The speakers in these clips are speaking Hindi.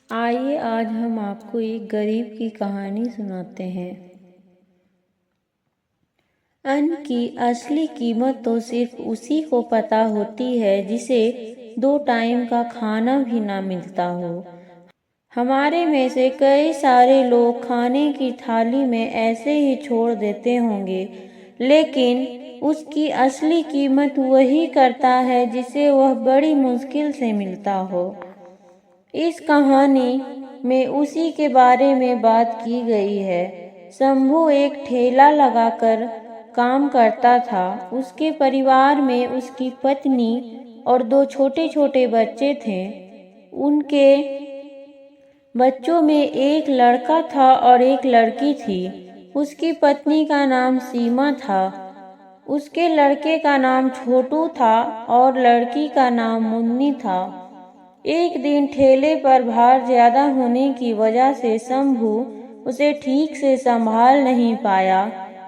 आइए आज हम आपको एक गरीब की कहानी सुनाते हैं। अन्न की असली कीमत तो सिर्फ उसी को पता होती है जिसे 2 टाइम का खाना भी ना मिलता हो। हमारे में से कई सारे लोग खाने की थाली में ऐसे ही छोड़ देते होंगे, लेकिन उसकी असली कीमत वही करता है जिसे वह बड़ी मुश्किल से मिलता हो। इस कहानी में उसी के बारे में बात की गई है। शंभू एक ठेला लगाकर काम करता था। उसके परिवार में उसकी पत्नी और 2 छोटे छोटे बच्चे थे। उनके बच्चों में एक लड़का था और एक लड़की थी। उसकी पत्नी का नाम सीमा था। उसके लड़के का नाम छोटू था और लड़की का नाम मुन्नी था। एक दिन ठेले पर भार ज्यादा होने की वजह से शंभू उसे ठीक से संभाल नहीं पाया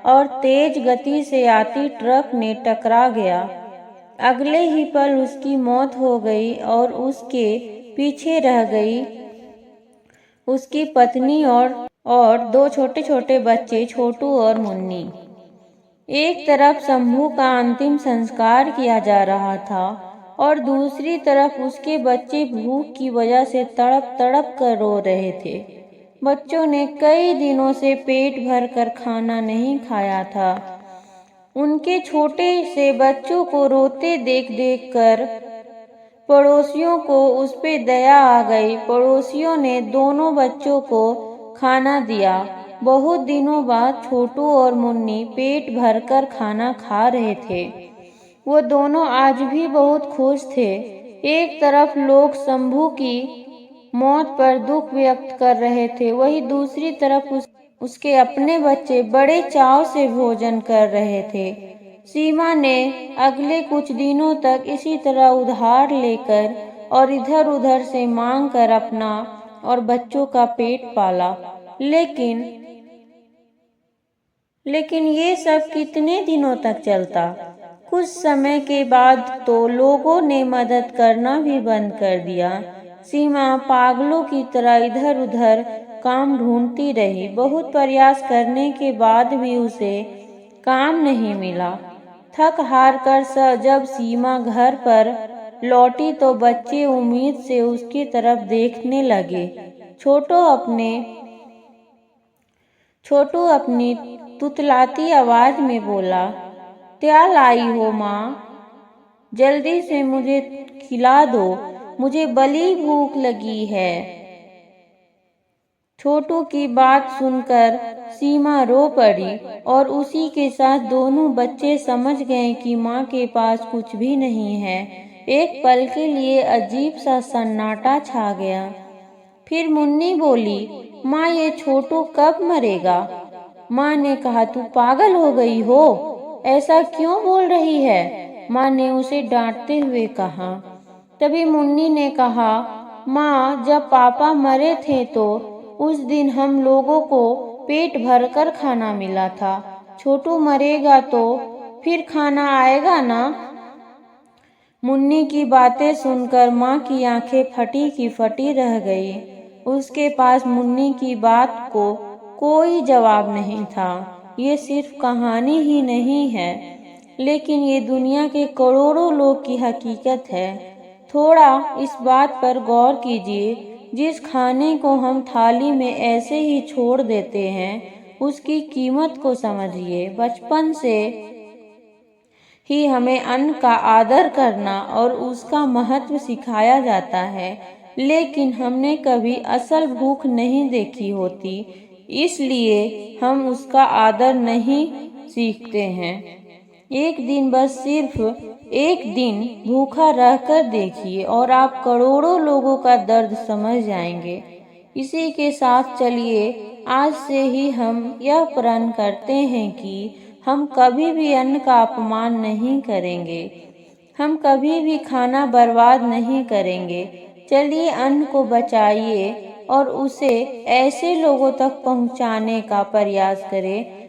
और तेज गति से आती ट्रक ने टकरा गया। अगले ही पल उसकी मौत हो गई और उसके पीछे रह गई उसकी पत्नी और 2 छोटे छोटे बच्चे छोटू और मुन्नी। एक तरफ शंभू का अंतिम संस्कार किया जा रहा था और दूसरी तरफ उसके बच्चे भूख की वजह से तड़प तड़प कर रो रहे थे। बच्चों ने कई दिनों से पेट भर कर खाना नहीं खाया था। उनके छोटे से बच्चों को रोते देख देख कर पड़ोसियों को उस पे दया आ गई। पड़ोसियों ने दोनों बच्चों को खाना दिया। बहुत दिनों बाद छोटू और मुन्नी पेट भरकर खाना खा रहे थे। वो दोनों आज भी बहुत खुश थे। एक तरफ लोग शंभू की मौत पर दुख व्यक्त कर रहे थे, वहीं दूसरी तरफ उसके अपने बच्चे बड़े चाव से भोजन कर रहे थे। सीमा ने अगले कुछ दिनों तक इसी तरह उधार लेकर और इधर उधर से मांग कर अपना और बच्चों का पेट पाला। लेकिन ये सब कितने दिनों तक चलता? कुछ समय के बाद तो लोगों ने मदद करना भी बंद कर दिया। सीमा पागलों की तरह इधर उधर काम ढूंढती रही। बहुत प्रयास करने के बाद भी उसे काम नहीं मिला। थक हार कर जब सीमा घर पर लौटी तो बच्चे उम्मीद से उसकी तरफ देखने लगे। छोटू अपनी तुतलाती आवाज में बोला, क्या लाई हो माँ? जल्दी से मुझे खिला दो, मुझे बड़ी भूख लगी है। छोटू की बात सुनकर सीमा रो पड़ी और उसी के साथ दोनों बच्चे समझ गए कि माँ के पास कुछ भी नहीं है। एक पल के लिए अजीब सा सन्नाटा छा गया। फिर मुन्नी बोली, माँ ये छोटू कब मरेगा? माँ ने कहा, तू पागल हो गई हो? ऐसा क्यों बोल रही है? माँ ने उसे डांटते हुए कहा। तभी मुन्नी ने कहा, माँ जब पापा मरे थे तो उस दिन हम लोगों को पेट भरकर खाना मिला था। छोटू मरेगा तो फिर खाना आएगा ना? मुन्नी की बातें सुनकर माँ की आंखें फटी की फटी रह गई। उसके पास मुन्नी की बात को कोई जवाब नहीं था। ये सिर्फ कहानी ही नहीं है, लेकिन ये दुनिया के करोड़ों लोग की हकीकत है। थोड़ा इस बात पर गौर कीजिए, जिस खाने को हम थाली में ऐसे ही छोड़ देते हैं, उसकी कीमत को समझिए। बचपन से ही हमें अन्न का आदर करना और उसका महत्व सिखाया जाता है, लेकिन हमने कभी असल भूख नहीं देखी होती, इसलिए हम उसका आदर नहीं सीखते हैं। एक दिन, बस सिर्फ एक दिन भूखा रहकर देखिए और आप करोड़ों लोगों का दर्द समझ जाएंगे। इसी के साथ चलिए आज से ही हम यह प्रण करते हैं कि हम कभी भी अन्न का अपमान नहीं करेंगे, हम कभी भी खाना बर्बाद नहीं करेंगे। चलिए अन्न को बचाइए और उसे ऐसे लोगों तक पहुंचाने का प्रयास करें